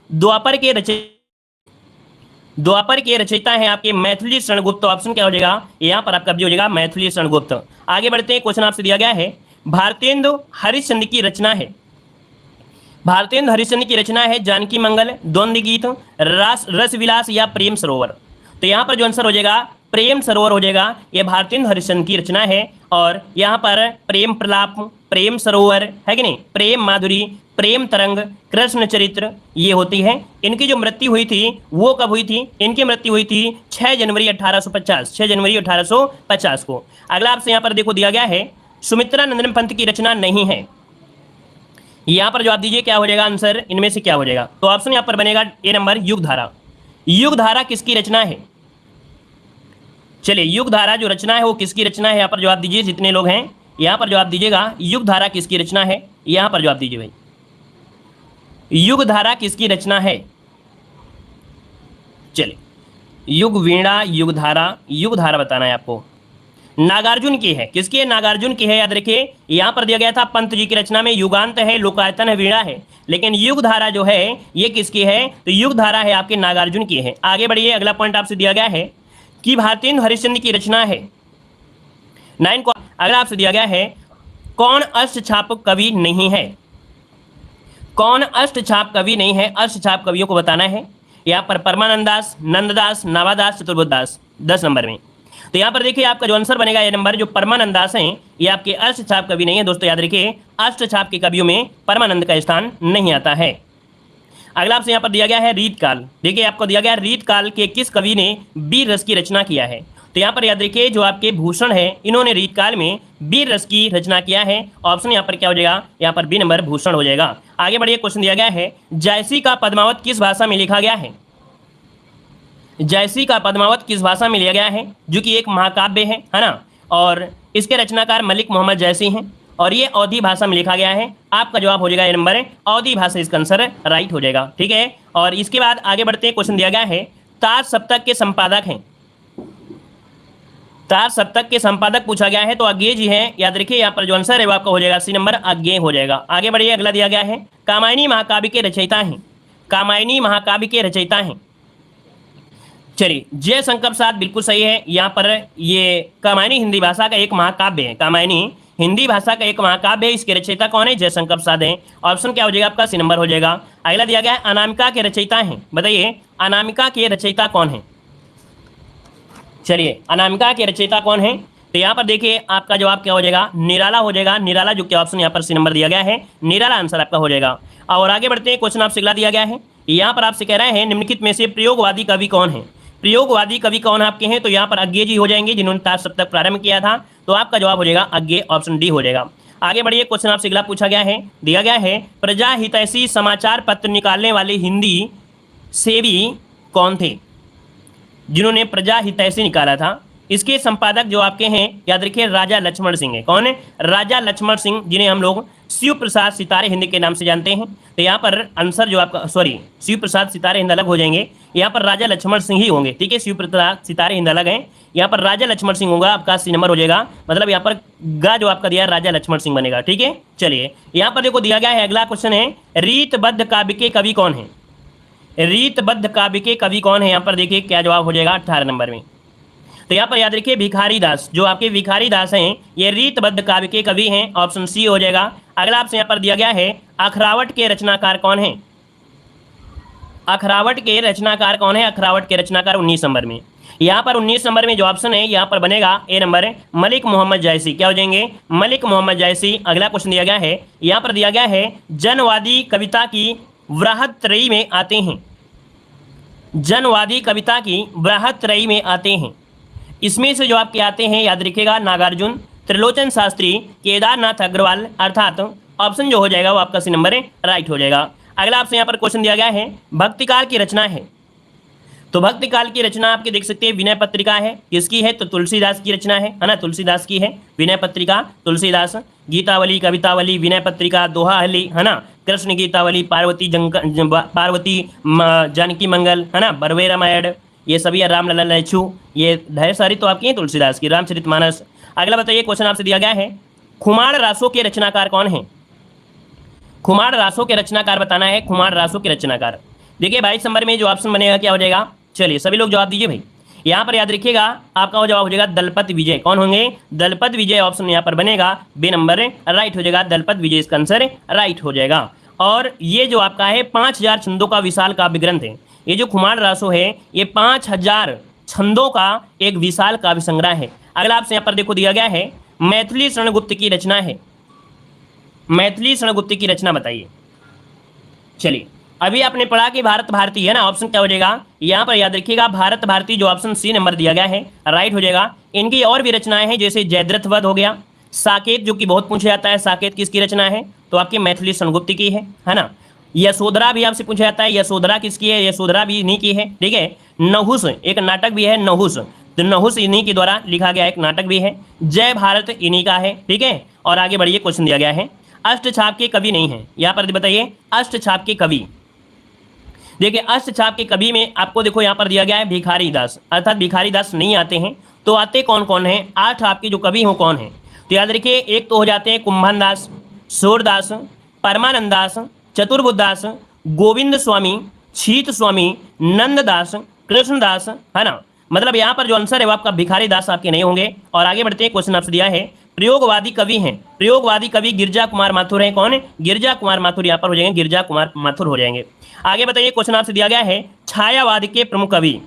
द्वापर के रचयिता हैं आपके मैथिली शरण गुप्त, ऑप्शन क्या हो जाएगा यहाँ पर आपका भी हो जाएगा मैथिली शरण गुप्त। आगे बढ़ते हैं, क्वेश्चन आपसे दिया गया है भारतेंदु हरिश्चंद्र की रचना है, भारतेंदु हरिश्चंद्र की रचना है जानकी मंगल, द्वंद्व गीत, रस विलास या प्रेम सरोवर। तो यहाँ पर जो आंसर हो जाएगा प्रेम सरोवर हो जाएगा। यह भारतेंदु हरिश्चंद्र की रचना है और यहाँ पर प्रेम प्रलाप, प्रेम सरोवर है कि नहीं, प्रेम माधुरी, प्रेम तरंग, कृष्ण चरित्र ये होती है। इनकी जो मृत्यु हुई थी वो कब हुई थी, इनकी मृत्यु हुई थी 6 जनवरी 1850, 6 जनवरी 1850 को। अगला आपसे यहाँ पर देखो दिया गया है सुमित्रा नंदन पंत की रचना नहीं है, यहाँ पर जवाब दीजिए क्या हो जाएगा आंसर, इनमें से क्या हो जाएगा। तो ऑप्शन यहाँ पर बनेगा ए नंबर युगधारा। युगधारा किसकी रचना है, चलिए युगधारा जो रचना है वो किसकी रचना है, यहाँ पर जवाब दीजिए जितने लोग हैं यहाँ पर जवाब दीजिएगा युगधारा किसकी रचना है, यहाँ पर जवाब दीजिए भाई युगधारा किसकी रचना है। चलिए युग वीणा युगधारा, युगधारा बताना है आपको, नागार्जुन की है, किसकी है नागार्जुन की है। याद रखिए यहाँ पर दिया गया था पंत जी की रचना में युगांत है, लोकायतन है, वीणा है, लेकिन युगधारा जो है ये किसकी है, तो युगधारा है आपके नागार्जुन की है। आगे बढ़िए, अगला पॉइंट आपसे दिया गया है कि भारतेंदु हरिश्चंद्र की रचना है 9 को। अगला आपसे दिया गया है कौन अष्टछाप कवि नहीं है, कौन अष्टछाप कवि नहीं है, अष्टछाप कवियों को बताना है। यहाँ पर परमानंद दास, नंददास, नावादास, चतुर्बुद्ध दास 10 नंबर में। तो यहाँ पर देखिए आपका जो आंसर बनेगा ये नंबर, जो परमानंद दास हैं ये आपके अष्टछाप कवि नहीं है दोस्तों, याद रखिए अष्टछाप के कवियों में परमानंद का स्थान नहीं आता है। अगला आपसे यहाँ पर दिया गया है रीतकाल, देखिए आपको दिया गया रीतकाल के किस कवि ने वीर रस की रचना किया है। तो यहाँ पर याद रखिए जो आपके भूषण है इन्होंने रीतकाल में वीर रस की रचना किया है, ऑप्शन यहाँ पर क्या हो जाएगा, यहाँ पर बी नंबर भूषण हो जाएगा। आगे बढ़िए, क्वेश्चन दिया गया है जयसी का पद्मावत किस भाषा में लिखा गया है, जयसी का पद्मावत किस भाषा में लिया गया है, जो कि एक महाकाव्य है ना, और इसके रचनाकार मलिक मोहम्मद जयसी हैं और ये अवधी भाषा में लिखा गया है। आपका जवाब हो जाएगा ये नंबर अवधी भाषा, इसका आंसर राइट हो जाएगा, ठीक है। और इसके बाद आगे बढ़ते हैं, क्वेश्चन दिया गया है तार सप्तक के संपादक हैं, तार सप्तक के संपादक पूछा गया है, तो अज्ञेय जी हैं, याद रखिए यहाँ पर जो आंसर है वो आपका हो जाएगा सी नंबर अज्ञेय हो जाएगा। आगे बढ़िए, अगला दिया गया है कामायनी महाकाव्य के रचयिता हैं, कामायनी महाकाव्य के रचयिता हैं। चलिए जय शंकर प्रसाद बिल्कुल सही है, यहाँ पर ये कामायनी हिंदी भाषा का एक महाकाव्य है, कामायनी हिंदी भाषा का एक महाकाव्य है, इसके रचयिता कौन है, जय शंकर प्रसाद हैं। ऑप्शन क्या हो जाएगा आपका, सी नंबर हो जाएगा। अगला दिया गया है अनामिका के रचयिता हैं, बताइए अनामिका के रचयिता कौन है। चलिए अनामिका के रचयिता कौन है, तो यहाँ पर देखिए आपका जवाब क्या हो जाएगा, निराला हो जाएगा, निराला, जो कि ऑप्शन यहाँ पर सी नंबर दिया गया है, निराला आंसर आपका हो जाएगा। और आगे बढ़ते हैं, क्वेश्चन आपसे अगला दिया गया है, यहाँ पर आपसे कह रहे हैं निम्नलिखित में से प्रयोगवादी कवि कौन है, प्रयोगवादी कवि कौन आपके हैं, तो यहाँ पर अज्ञेय जी हो जाएंगे जिन्होंने तार सप्तक प्रारंभ किया था, तो आपका जवाब हो जाएगा अज्ञेय, ऑप्शन डी हो जाएगा। आगे बढ़िए, क्वेश्चन आपसे अगला पूछा गया है, दिया गया है प्रजा हितैषी समाचार पत्र निकालने वाले हिंदी सेवी कौन थे, जिन्होंने प्रजा हितैषी निकाला था। इसके संपादक जो आपके हैं याद रखिए राजा लक्ष्मण सिंह है, कौन है, राजा लक्ष्मण सिंह, जिन्हें हम लोग शिव प्रसाद सितारे हिंद के नाम से जानते हैं। तो यहाँ पर आंसर जो आपका, सॉरी शिव प्रसाद सितारे हिंद अलग हो जाएंगे, यहाँ पर राजा लक्ष्मण सिंह ही होंगे, ठीक है, शिव प्रसाद सितारे हिंद अलग हैं, यहाँ पर राजा लक्ष्मण सिंह होगा, आपका सी नंबर हो जाएगा, मतलब यहाँ पर गा जो आपका दिया राजा लक्ष्मण सिंह बनेगा, ठीक है। चलिए यहाँ पर देखो दिया गया है, अगला क्वेश्चन है रीतबद्ध काव्य के कवि कौन है, रीतबद्ध काव्य के कवि कौन है, यहाँ पर देखिए क्या जवाब हो जाएगा 18 नंबर में। तो यहाँ पर याद रखिए भिखारी दास, जो आपके भिखारी दास हैं ये रीतबद्ध काव्य के कवि हैं, ऑप्शन सी हो जाएगा। अगला आपसे यहाँ पर दिया गया है अखरावट के रचनाकार कौन है, अखरावट के रचनाकार कौन है, अखरावट के रचनाकार 19 नंबर में। यहाँ पर 19 नंबर में जो ऑप्शन है यहाँ पर बनेगा ए नंबर मलिक मोहम्मद जायसी, क्या हो जाएंगे, मलिक मोहम्मद जायसी। अगला क्वेश्चन दिया गया है, यहाँ पर दिया गया है जनवादी कविता की वृहत्त्रयी में आते हैं, जनवादी कविता की वृहत्त्रयी में आते हैं, इसमें से जो आपके आते हैं याद रखिएगा नागार्जुन, त्रिलोचन शास्त्री, केदारनाथ अग्रवाल, अर्थात ऑप्शन जो हो जाएगा वो आपका सी नंबर राइट हो जाएगा। अगला आपसे यहाँ पर क्वेश्चन दिया गया है भक्तिकाल की रचना है, तो भक्तिकाल की रचना आपके देख सकते हैं विनय पत्रिका है, किसकी है, तो तुलसीदास की रचना है ना, तुलसीदास की है विनय पत्रिका, तुलसीदास। गीतावली, कवितावली, विनय पत्रिका, दोहावली है ना, कृष्ण गीतावली, पार्वती पार्वती जानकी मंगल है ना, बरवे रामायण, ये सभी है राम ललन लच्छू, ये ढेर सारी तो आपकी है तुलसीदास की, रामचरितमानस। अगला बताइए क्वेश्चन आपसे दिया गया है, खुमार रासों के रचनाकार कौन है? खुमार रासों के रचनाकार बताना है, खुमार रासों के रचनाकार। देखिए 22 नंबर में जो ऑप्शन बनेगा क्या हो जाएगा, चलिए सभी लोग जवाब दीजिए भाई। यहाँ पर याद रखिएगा आपका वो जवाब हो जाएगा दलपत विजय। कौन होंगे? दलपत विजय ऑप्शन यहाँ पर बनेगा, बी नंबर राइट हो जाएगा, दलपत विजय इसका आंसर राइट हो जाएगा। और ये जो आपका है 5000 छंदों का विशाल काव्य ग्रंथ है, ये जो खुमार रासो है ये 5000 छंदों का एक विशाल काव्य संग्रह है। अगला आपसे यहाँ पर देखो दिया गया है, मैथिली शरणगुप्त की रचना है, मैथिली शरणगुप्त की रचना बताइए। चलिए अभी आपने पढ़ा कि भारत भारती है ना, ऑप्शन क्या हो जाएगा यहाँ पर याद रखिएगा भारत भारती, जो ऑप्शन सी नंबर दिया गया है राइट हो जाएगा। इनकी और भी रचनाएं हैं जैसे जयद्रथ वध हो गया, साकेत जो कि बहुत पूछा जाता है, साकेत किसकी रचना है? तो आपकी मैथिली शरणगुप्त की है ना। यशोधरा भी आपसे पूछा जाता है, यशोधरा किसकी है? यशोधरा भी इन्हीं की है, ठीक है। नहुस एक नाटक भी है, नहुस, तो नहुस इन्हीं के द्वारा लिखा गया एक नाटक भी है। जय भारत इन्हीं का है, ठीक है। और आगे बढ़िए, क्वेश्चन दिया गया है अष्टछाप के कवि नहीं है, यहाँ पर बताइए अष्टछाप के कवि। देखिए अष्टछाप के कवि में आपको देखो यहाँ पर दिया गया है भिखारी दास, अर्थात भिखारी दास नहीं आते हैं, तो आते कौन कौन हैं? 8 आपके जो कवि हो कौन है? तो याद रखिए एक तो हो जाते हैं कुंभन दास, सूरदास, परमानंद दास, चतुर्बुद्धदास, गोविंद स्वामी, छीत स्वामी, नंददास, कृष्णदास, है ना। मतलब यहाँ पर जो आंसर है वो आपका भिखारी दास आपके नहीं होंगे। और आगे बढ़ते हैं, क्वेश्चन आपसे दिया है प्रयोगवादी कवि हैं, प्रयोगवादी कवि गिरजा कुमार माथुर हैं। कौन है? गिरजा कुमार माथुर यहाँ पर हो जाएंगे, गिरजा कुमार माथुर हो जाएंगे। आगे बताइए, क्वेश्चन आपसे दिया गया है छायावाद के प्रमुख कवि।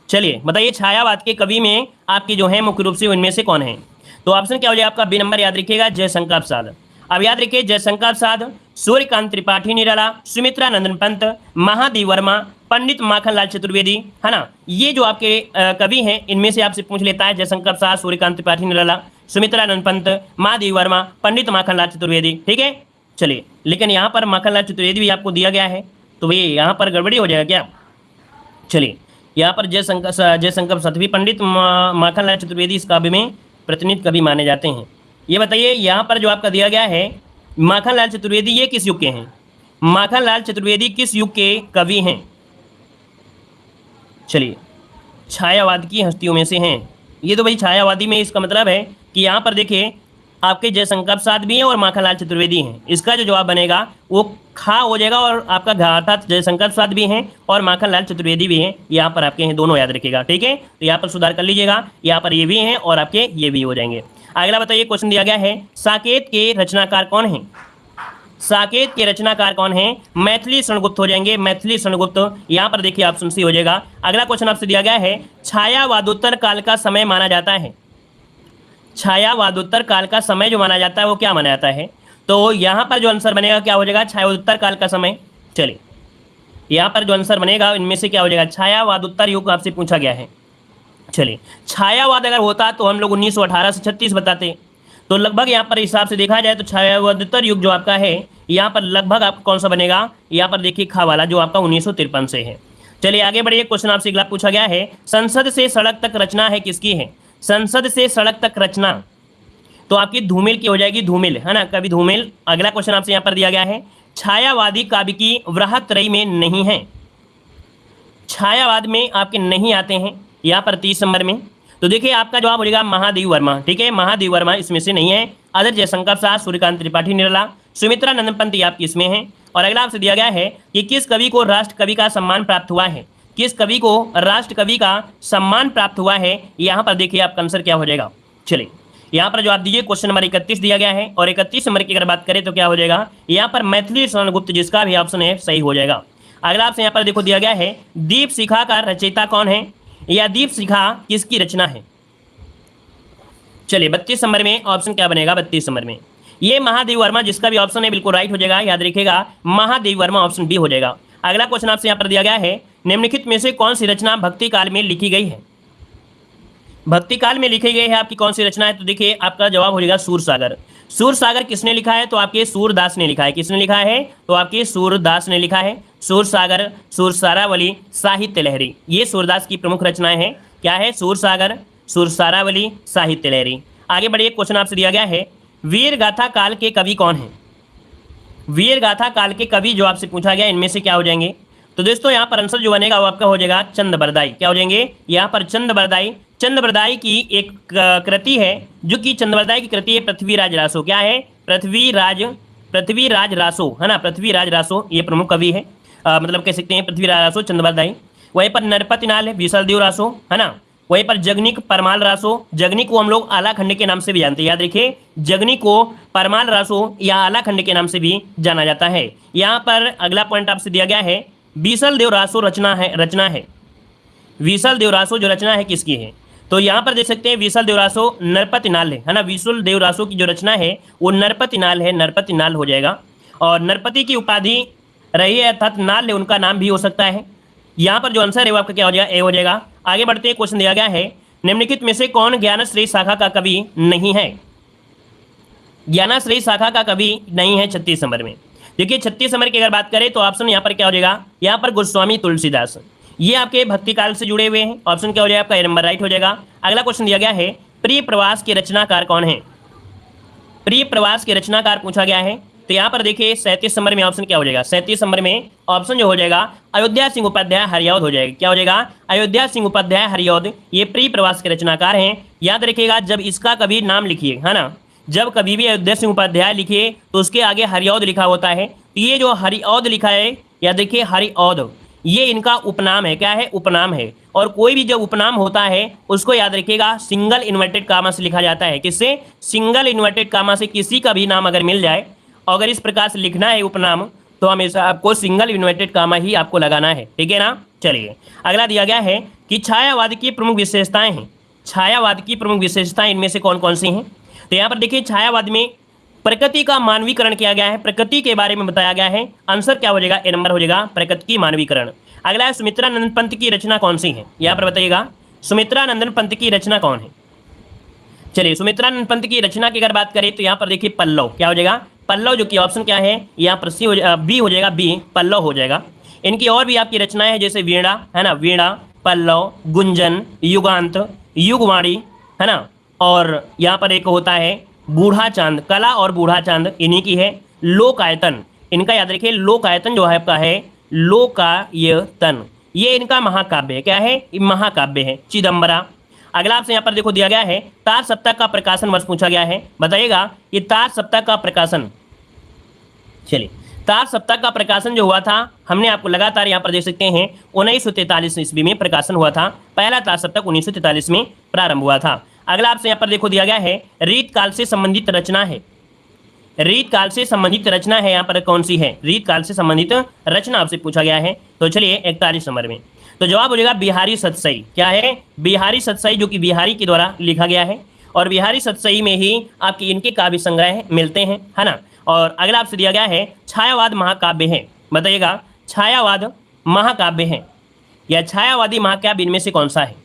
चलिए बताइए छायावाद के कवि में आपके जो है मुख्य रूप से उनमें से कौन है? तो ऑप्शन क्या हो जाएगा आपका? बी नंबर याद रखिएगा जयशंकर प्रसाद। अब याद रखिए जयशंकर प्रसाद, सूर्यकांत त्रिपाठी निराला, सुमित्रा नंदन पंत, महादेव वर्मा, पंडित माखनलाल चतुर्वेदी, है ना। ये जो आपके कवि हैं इनमें से आपसे पूछ लेता है जयशंकर प्रसाद, सूर्यकांत त्रिपाठी निराला, सुमित्रा नंदन पंत, महादेव वर्मा, पंडित माखनलाल चतुर्वेदी, ठीक है। चलिए लेकिन यहाँ पर माखनलाल चतुर्वेदी भी आपको दिया गया है, तो ये यहाँ पर गड़बड़ी हो जाएगा क्या? चलिए यहाँ पर जयशंकर प्रसाद भी पंडित माखनलाल चतुर्वेदी इस काव्य में प्रतिनिधि कवि माने जाते हैं। ये बताइए यहाँ पर जो आपका दिया गया है माखनलाल चतुर्वेदी, ये किस युग के हैं? माखनलाल चतुर्वेदी किस युग के कवि हैं? चलिए छायावाद की हस्तियों में से हैं। ये तो भाई छायावादी में इसका मतलब है कि यहाँ पर देखिए आपके जयशंकर प्रसाद भी हैं और माखनलाल चतुर्वेदी हैं। इसका जो जवाब बनेगा वो खा हो जाएगा और आपका घा, अर्थात जयशंकर प्रसाद भी हैं और माखनलाल चतुर्वेदी भी हैं, यहाँ पर आपके हैं, दोनों याद रखिएगा, ठीक है। तो यहाँ पर सुधार कर लीजिएगा, यहाँ पर ये भी हैं और आपके ये भी हो जाएंगे। अगला बताइए, क्वेश्चन दिया गया है साकेत के रचनाकार कौन है? साकेत के रचनाकार कौन है? मैथिली शरणगुप्त हो जाएंगे, मैथिली शरणगुप्त। यहाँ पर देखिए ऑप्शन सी हो जाएगा। अगला क्वेश्चन आपसे दिया गया है छायावादोत्तर काल का समय माना जाता है, छायावादोत्तर काल का समय जो माना जाता है वो क्या माना जाता है? तो यहाँ पर जो आंसर बनेगा क्या हो जाएगा? छायावादोत्तर काल का समय। चलिए यहाँ पर जो आंसर बनेगा इनमें से क्या हो जाएगा? छायावादोत्तर युग आपसे पूछा गया है। चलिए छायावाद अगर होता तो हम लोग 1918 से 36 बताते, तो लगभग यहाँ पर हिसाब से देखा जाए तो छायावादोत्तर युग जो आपका है यहाँ पर लगभग आपका कौन सा बनेगा? यहाँ पर देखिए खा वाला जो आपका 1953 से है। चलिए आगे बढ़िए, क्वेश्चन आपसे अगला पूछा गया है संसद से सड़क तक रचना है किसकी है? संसद से सड़क तक रचना तो आपकी धूमिल की हो जाएगी, धूमिल, है ना, कवि धूमिल। अगला क्वेश्चन आपसे यहाँ पर दिया गया है छायावादी काव्य की वृहत्रयी में नहीं है, छायावाद में आपके नहीं आते हैं यहाँ पर 30 नंबर में। तो देखिए आपका जवाब हो जाएगा महादेव वर्मा, ठीक है, महादेव वर्मा इसमें से नहीं है। अदर जयशंकर प्रसाद, सूर्यकांत त्रिपाठी निराला, सुमित्रा नंदन पंत आपकी इसमें है। और अगला आपसे दिया गया है कि किस कवि को राष्ट्र कवि का सम्मान प्राप्त हुआ है? किस कवि को राष्ट्र कवि का सम्मान प्राप्त हुआ है? यहाँ पर देखिए आपका आंसर क्या हो जाएगा। चलिए यहाँ पर जवाब दीजिए, क्वेश्चन नंबर 31 दिया गया है और 31 नंबर की अगर बात करें तो क्या हो जाएगा? यहाँ पर मैथिली शरणगुप्त जिसका भी ऑप्शन है सही हो जाएगा। अगला आपसे यहाँ पर देखो दिया गया है दीप शिखा का रचयिता कौन है, या दीप शिखा किसकी रचना है? चलिए 32 नंबर में ऑप्शन क्या बनेगा? 32 नंबर में ये महादेव वर्मा जिसका भी ऑप्शन है बिल्कुल राइट हो जाएगा, याद रखिएगा महादेव वर्मा ऑप्शन बी हो जाएगा। अगला क्वेश्चन आपसे यहाँ पर दिया गया है निम्नलिखित में से कौन सी रचना भक्ति काल में लिखी गई है? भक्ति काल में लिखी गई है आपकी कौन सी रचना है? तो देखिए आपका जवाब हो जाएगा सूरसागर। सूरसागर किसने लिखा है? तो आपके सूरदास ने लिखा है। किसने लिखा है? तो आपके सूरदास ने लिखा है। सूरसागर, सूरसारावली, साहित्य लहरी, ये सूरदास की प्रमुख रचनाएं हैं। क्या है? सूरसागर, सूरसारावली, साहित्य लहरी। आगे बढ़िए, क्वेश्चन आपसे दिया गया है वीर गाथा काल के कवि कौन है? वीर गाथा काल के कवि जो आपसे पूछा गया इनमें से क्या हो जाएंगे? तो दोस्तों यहाँ पर आंसर जो बनेगा वो आपका हो जाएगा चंदबरदाई। क्या हो जाएंगे यहाँ पर? चंदबरदाई। चंदबरदाई की एक कृति है, जो कि चंदबरदाई की कृति है पृथ्वीराज रासो। क्या है? पृथ्वीराज रासो, है ना, पृथ्वीराज रासो ये प्रमुख कवि है। मतलब कह सकते हैं पृथ्वीराज रासो चंदबरदाई। वहीं पर नरपति नाल है विसलदेव रासो, है ना। वहीं पर जगनिक परमाल रासो, जगनिक को हम लोग आलाखंड के नाम से भी जानते हैं, याद रखिए, जगनिक को परमाल रासो या आलाखंड के नाम से भी जाना जाता है। यहाँ पर अगला पॉइंट आपसे दिया गया है, विसलदेव रासो रचना है। विसलदेव रासो जो रचना है किसकी है? तो यहाँ पर देख सकते हैं विसलदेव रासो नरपति नाल है ना। विसलदेव रासो की जो रचना है वो नरपति नाल है, नरपति नाल हो जाएगा। और नरपति की उपाधि रही है अर्थात नाल है उनका नाम भी हो सकता है। यहाँ पर जो आंसर है वो आपका क्या हो जाएगा? ए हो जाएगा। आगे बढ़ते हैं, क्वेश्चन दिया गया है, निम्नलिखित में से कौन ज्ञानश्रेय शाखा का कवि नहीं है? ज्ञानश्रेय शाखा का कवि नहीं है 36 नंबर में। देखिए 36 नंबर की अगर बात करें तो ऑप्शन यहाँ पर क्या हो जाएगा? यहाँ पर गोस्वामी तुलसीदास, ये आपके भक्ति काल से जुड़े हुए हैं। ऑप्शन क्या हो जाएगा आपका? ए नंबर राइट हो जाएगा। अगला क्वेश्चन दिया गया है, प्रिय प्रवास के रचनाकार कौन है? प्रिय प्रवास के रचनाकार पूछा गया है। तो यहाँ पर देखिए 37 नंबर में ऑप्शन क्या हो जाएगा? 37 नंबर में ऑप्शन जो हो जाएगा अयोध्या सिंह उपाध्याय हरिऔध हो जाएगा। क्या हो जाएगा? अयोध्या सिंह उपाध्याय हरिऔध, ये प्रिय प्रवास के रचनाकार हैं। याद रखिएगा जब इसका कभी नाम लिखिए, है ना, जब कभी भी अयोध्या सिंह उपाध्याय लिखिए तो उसके आगे हरिऔध लिखा होता है। तो ये जो हरिऔध लिखा है, या देखिए हरिऔध, ये इनका उपनाम है। क्या है? उपनाम है। और कोई भी जब उपनाम होता है उसको याद रखिएगा सिंगल इन्वर्टेड कामा से लिखा जाता है। किससे? सिंगल इन्वर्टेड कामा से किसी का भी नाम अगर मिल जाए, अगर इस प्रकार से लिखना है उपनाम, तो हमेशा आपको सिंगल इन्वर्टेड कामा ही आपको लगाना है, ठीक है ना। चलिए अगला दिया गया है कि छायावाद की प्रमुख विशेषताएं हैं। छायावाद की प्रमुख विशेषताएं इनमें से कौन कौन सी हैं? तो यहाँ पर देखिए छायावाद में प्रकृति का मानवीकरण किया गया है, प्रकृति के बारे में बताया गया है। आंसर क्या हो जाएगा? ए नंबर हो जाएगा, प्रकृति की मानवीकरण। अगला है सुमित्रानंदन पंत की रचना कौन सी है? यहाँ पर बताइएगा सुमित्रानंदन पंत की रचना कौन है? चलिए सुमित्रानंद पंत की रचना की अगर बात करें तो यहाँ पर देखिए पल्लव। क्या हो जाएगा? पल्लव, जो कि ऑप्शन क्या है यहाँ पर? सी हो बी हो जाएगा, बी पल्लव हो जाएगा। इनकी और भी आपकी रचनाएं हैं, जैसे वीणा, है ना, वीणा, पल्लव, गुंजन, युगांत, युगवाणी, है ना। और यहाँ पर एक होता है बूढ़ा चांद, कला और बूढ़ा चांद इन्हीं की है। लोकायतन, इनका याद रखिए, लोकायतन जो है आपका है लोकायतन, ये इनका महाकाव्य है। क्या है? महाकाव्य है। चिदम्बरा। अगला आपसे यहाँ पर देखो दिया गया है तार सप्ताह का प्रकाशन वर्ष पूछा गया है। बताइएगा ये तार सप्ताह का प्रकाशन, चलिए तार सप्ताह का प्रकाशन जो हुआ था, हमने आपको लगातार यहाँ पर देख सकते हैं 1943 ईस्वी में प्रकाशन हुआ था। पहला तार सप्ताह 1943 में प्रारंभ हुआ था। अगला आपसे यहाँ पर देखो दिया गया है रीत काल से संबंधित रचना है। रीत काल से संबंधित रचना है यहाँ पर कौन सी है? रीत काल से संबंधित रचना आपसे पूछा गया है। तो चलिए 41 नंबर में तो जवाब हो जाएगा बिहारी सतसई। क्या है? बिहारी सतसई, जो कि बिहारी के द्वारा लिखा गया है। और बिहारी सतसई में ही आपके इनके काव्य संग्रह मिलते हैं, है ना। और अगला आपसे दिया गया है छायावाद महाकाव्य है। बताइएगा छायावाद महाकाव्य है या छायावादी महाकाव्य इनमें से कौन सा है?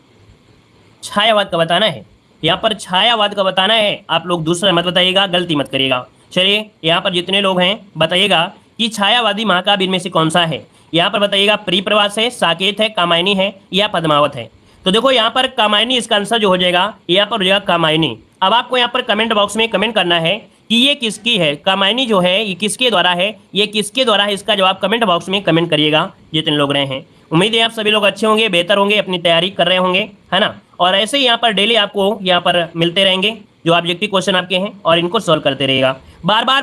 छायावाद का बताना है, यहाँ पर छायावाद का बताना है। आप लोग दूसरा मत बताइएगा, गलती मत करिएगा। चलिए यहाँ पर जितने लोग हैं बताइएगा कि छायावादी महाकाव्य इनमें से कौन सा है। यहाँ पर बताइएगा प्रियप्रवास है, साकेत है, कामायनी है या पद्मावत है। तो देखो यहाँ पर कामायनी इसका आंसर जो हो जाएगा, यहाँ पर हो जाएगा कामायनी। अब आपको यहाँ पर कमेंट बॉक्स में कमेंट करना है कि ये किसकी है, कामायनी जो है ये किसके द्वारा है, ये किसके द्वारा है, इसका जवाब कमेंट बॉक्स में कमेंट करिएगा जितने लोग रहे हैं। उम्मीद है आप सभी लोग अच्छे होंगे, बेहतर होंगे, अपनी तैयारी कर रहे होंगे, है ना। और ऐसे ही यहाँ पर डेली आपको यहाँ पर मिलते रहेंगे जो ऑब्जेक्टिव क्वेश्चन आपके हैं और इनको सॉल्व करते रहेगा। बार बार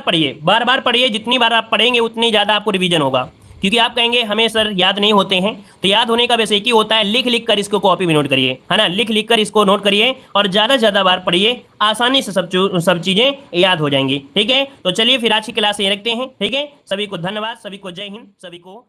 पढ़िए, जितनी बार आप पढ़ेंगे उतनी ज़्यादा आपको रिवीजन होगा। क्योंकि आप कहेंगे हमें सर याद नहीं होते हैं, तो याद होने का वैसे एक ही होता है, लिख कर इसको कॉपी में नोट करिए, है ना। लिख कर इसको नोट करिए और ज़्यादा से ज़्यादा बार पढ़िए, आसानी से सब चीज़ें याद हो जाएंगी, ठीक है। तो चलिए फिर आज की क्लास ये रखते हैं, ठीक है। सभी को धन्यवाद, सभी को जय हिंद, सभी को